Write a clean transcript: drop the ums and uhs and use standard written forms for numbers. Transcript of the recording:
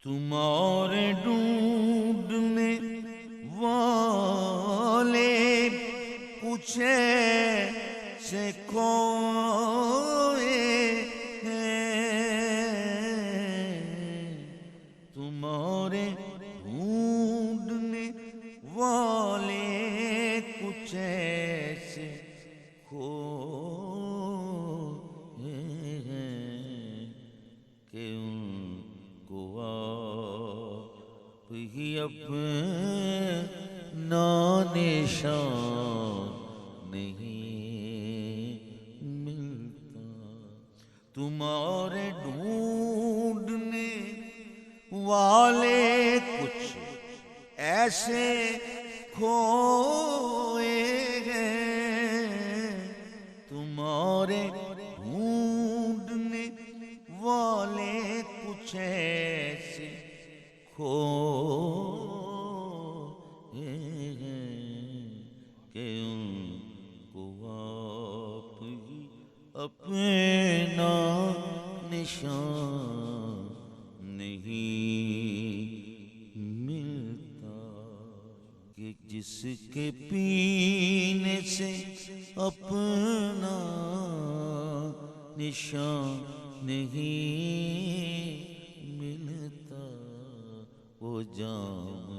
تمہارے ڈھونڈنے والے کچھ ایسے کھوئے ہیں، تمہارے ڈھونڈنے والے کچھ ایسے کھوئے ہیں کہ ان کو آپ ہی اپنا نشان نہیں ملتا، تمہارے ڈھونڈنے والے کچھ ایسے کھوئے ہیں، تمہارے ڈھونڈنے والے کچھ ایسے کھوئے ہیں کہ ان کو آپ ہی اپنا نشان نہیں ملتا، کہ جس کے پینے سے اپنا نشان نہیں ملتا، وہ جام